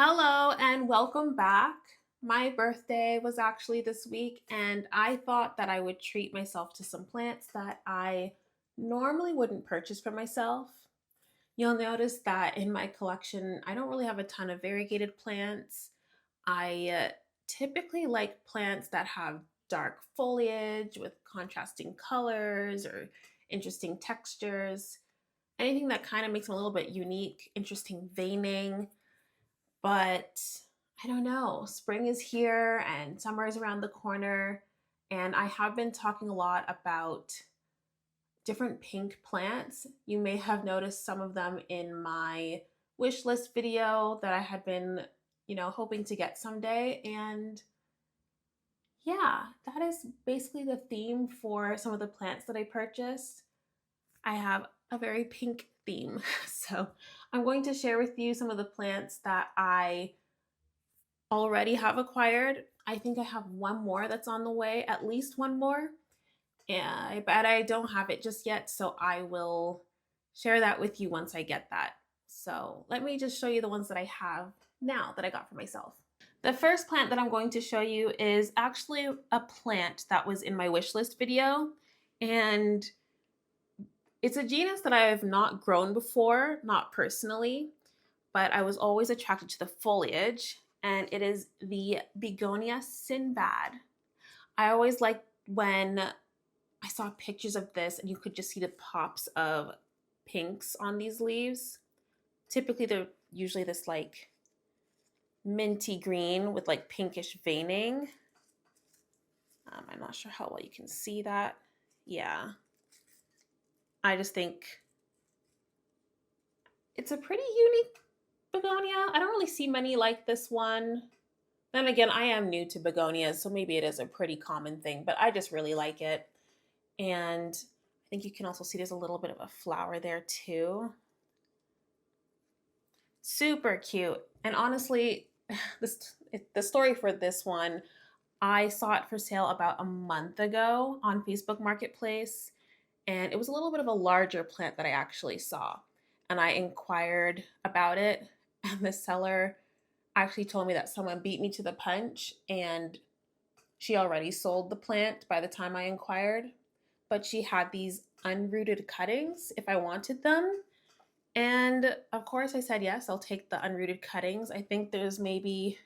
Hello and welcome back. My birthday was actually this week, and I thought that I would treat myself to some plants that I normally wouldn't purchase for myself. You'll notice that in my collection, I don't really have a ton of variegated plants. I typically like plants that have dark foliage with contrasting colors or interesting textures, anything that kind of makes them a little bit unique, interesting veining. But I don't know. Spring is here and summer is around the corner. And I have been talking a lot about different pink plants. You may have noticed some of them in my wish list video that I had been, hoping to get someday. And yeah, that is basically the theme for some of the plants that I purchased. I have a very pink theme. So I'm going to share with you some of the plants that I already have acquired. I think I have one more that's on the way, at least one more. Yeah, but I don't have it just yet, so I will share that with you once I get that. So let me just show you the ones that I have now that I got for myself. The first plant that I'm going to show you is actually a plant that was in my wish list video, and it's a genus that I have not grown before, not personally, but I was always attracted to the foliage, and it is the Begonia Sinbad. I always liked when I saw pictures of this and you could just see the pops of pinks on these leaves. Typically, they're usually this like minty green with like pinkish veining. I'm not sure how well you can see that. Yeah. I just think it's a pretty unique begonia. I don't really see many like this one. Then again, I am new to begonias, so maybe it is a pretty common thing, but I just really like it. And I think you can also see there's a little bit of a flower there too. Super cute. And honestly, the story for this one, I saw it for sale about a month ago on Facebook Marketplace, and it was a little bit of a larger plant that I actually saw. And I inquired about it, and the seller actually told me that someone beat me to the punch and she already sold the plant by the time I inquired. But she had these unrooted cuttings if I wanted them. And of course, I said yes, I'll take the unrooted cuttings. I think there's maybe,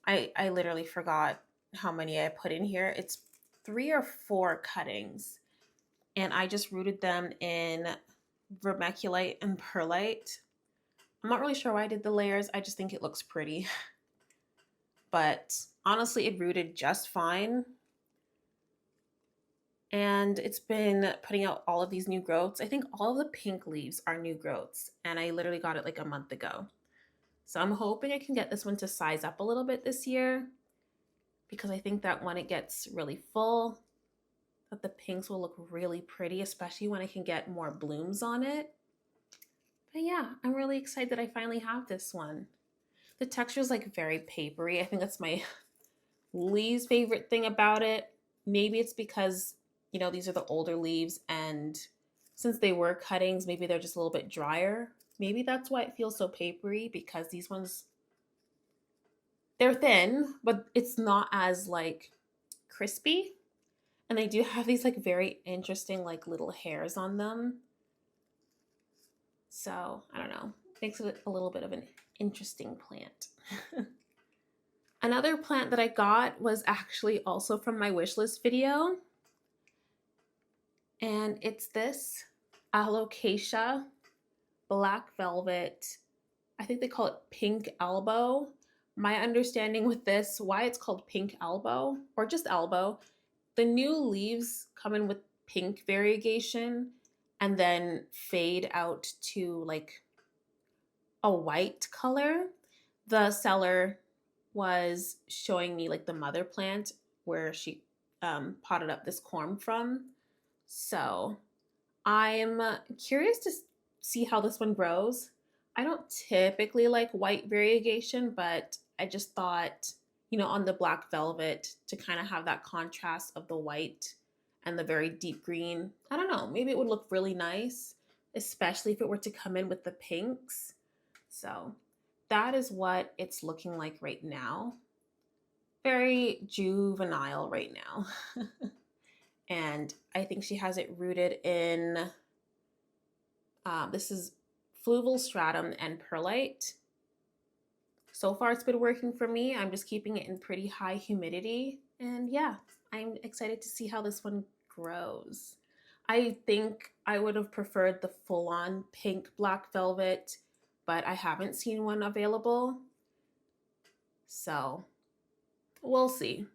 I literally forgot how many I put in here. It's 3 or 4 cuttings. And I just rooted them in vermiculite and perlite. I'm not really sure why I did the layers. I just think it looks pretty. But honestly, it rooted just fine. And it's been putting out all of these new growths. I think all of the pink leaves are new growths. And I literally got it like a month ago. So I'm hoping I can get this one to size up a little bit this year, because I think that when it gets really full, that the pinks will look really pretty, especially when I can get more blooms on it. But yeah, I'm really excited that I finally have this one. The texture is like very papery. I think that's my least favorite thing about it. Maybe it's because, these are the older leaves, and since they were cuttings, maybe they're just a little bit drier. Maybe that's why it feels so papery, because these ones, they're thin, but it's not as like crispy. And they do have these like very interesting like little hairs on them. So I don't know, makes it a little bit of an interesting plant. Another plant that I got was actually also from my wish list video. And it's this Alocasia Black Velvet. I think they call it pink albo. My understanding with this, why it's called pink albo or just albo, the new leaves come in with pink variegation and then fade out to like a white color. The seller was showing me like the mother plant where she potted up this corm from. So I'm curious to see how this one grows. I don't typically like white variegation, but I just thought, on the black velvet to kind of have that contrast of the white and the very deep green. I don't know, maybe it would look really nice, especially if it were to come in with the pinks. So that is what it's looking like right now. Very juvenile right now. And I think she has it rooted in, this is fluval stratum and perlite. So far it's been working for me. I'm just keeping it in pretty high humidity. And yeah, I'm excited to see how this one grows. I think I would have preferred the full-on pink black velvet, but I haven't seen one available. So we'll see.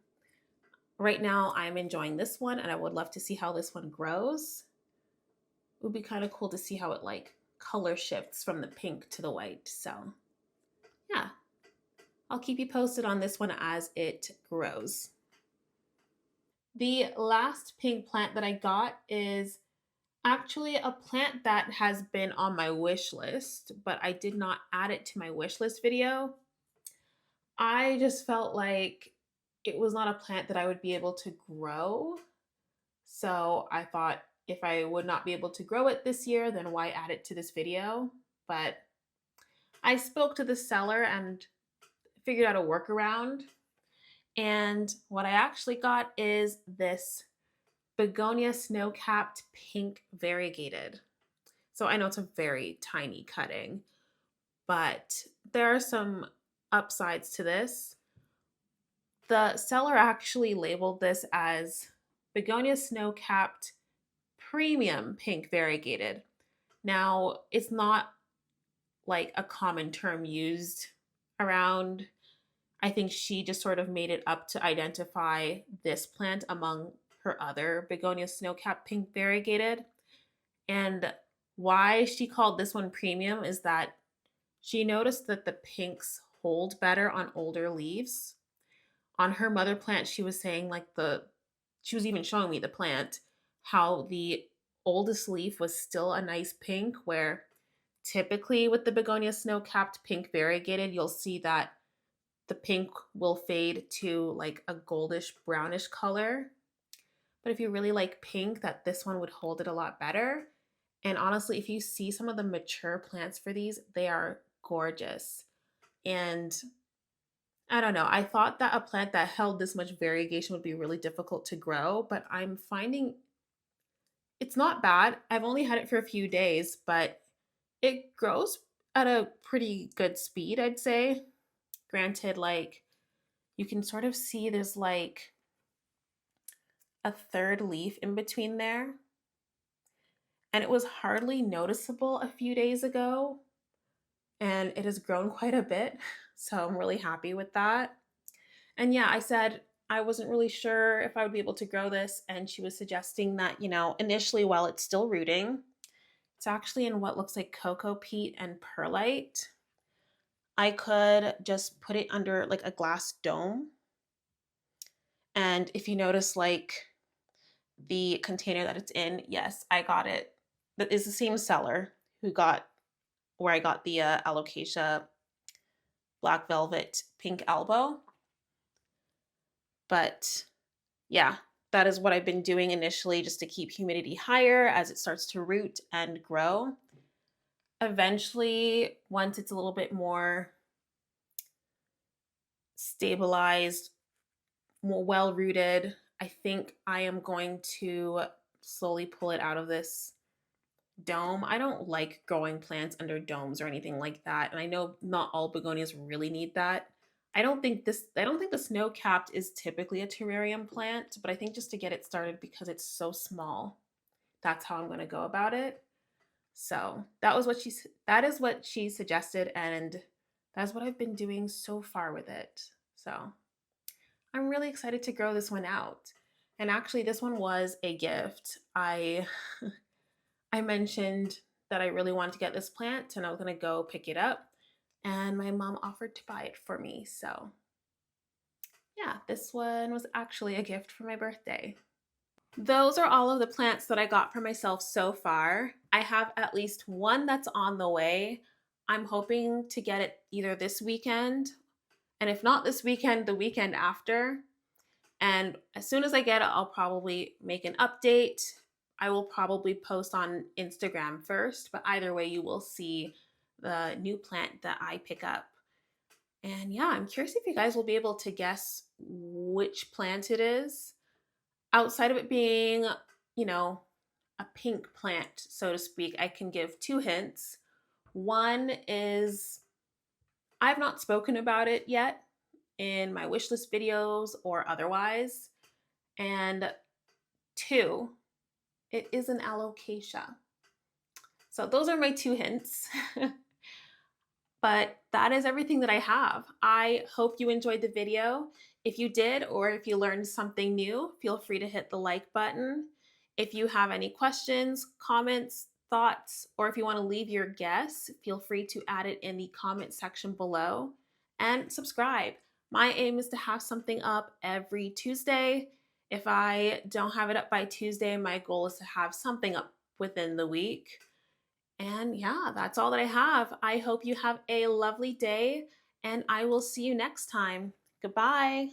Right now I'm enjoying this one and I would love to see how this one grows. It would be kind of cool to see how it like color shifts from the pink to the white. So yeah, I'll keep you posted on this one as it grows. The last pink plant that I got is actually a plant that has been on my wish list, but I did not add it to my wish list video. I just felt like it was not a plant that I would be able to grow. So I thought if I would not be able to grow it this year, then why add it to this video? But I spoke to the seller and figured out a workaround. And what I actually got is this Begonia Snowcapped pink variegated. So I know it's a very tiny cutting, but there are some upsides to this. The seller actually labeled this as Begonia Snowcapped Premium Pink Variegated. Now, it's not like a common term used around. I think she just sort of made it up to identify this plant among her other Begonia Snowcapped Pink Variegated. And why she called this one premium is that she noticed that the pinks hold better on older leaves. On her mother plant, she was saying she was even showing me the plant, how the oldest leaf was still a nice pink, where typically with the Begonia Snow-Capped Pink Variegated, you'll see that the pink will fade to like a goldish brownish color. But if you really like pink, that this one would hold it a lot better. And honestly, if you see some of the mature plants for these, they are gorgeous. And I don't know, I thought that a plant that held this much variegation would be really difficult to grow, but I'm finding it's not bad. I've only had it for a few days, but it grows at a pretty good speed, I'd say. Granted, like you can sort of see there's like a third leaf in between there. And it was hardly noticeable a few days ago, and it has grown quite a bit. So I'm really happy with that. And yeah, I said I wasn't really sure if I would be able to grow this. And she was suggesting that, initially while it's still rooting, it's actually in what looks like cocoa peat and perlite. I could just put it under like a glass dome. And if you notice, like the container that it's in, yes, I got it. That is the same seller where I got the Alocasia Black Velvet pink albo. But yeah, that is what I've been doing initially just to keep humidity higher as it starts to root and grow. Eventually, once it's a little bit more stabilized, more well rooted, I think I am going to slowly pull it out of this dome. I don't like growing plants under domes or anything like that. And I know not all begonias really need that. I don't think the snow capped is typically a terrarium plant, but I think just to get it started because it's so small, that's how I'm going to go about it. So that is what she suggested, and that's what I've been doing so far with it. So I'm really excited to grow this one out. And actually this one was a gift. I mentioned that I really wanted to get this plant and I was going to go pick it up, and my mom offered to buy it for me. So yeah, this one was actually a gift for my birthday. Those are all of the plants that I got for myself so far. I have at least one that's on the way. I'm hoping to get it either this weekend, and if not this weekend, the weekend after. And as soon as I get it, I'll probably make an update. I will probably post on Instagram first, but either way, you will see the new plant that I pick up. And yeah, I'm curious if you guys will be able to guess which plant it is. Outside of it being, you know, a pink plant, so to speak, I can give two hints. One is I've not spoken about it yet in my wish list videos or otherwise. And two, it is an alocasia. So those are my two hints. But that is everything that I have. I hope you enjoyed the video. If you did, or if you learned something new, feel free to hit the like button. If you have any questions, comments, thoughts, or if you want to leave your guess, feel free to add it in the comment section below and subscribe. My aim is to have something up every Tuesday. If I don't have it up by Tuesday, my goal is to have something up within the week. And yeah, that's all that I have. I hope you have a lovely day, and I will see you next time. Goodbye.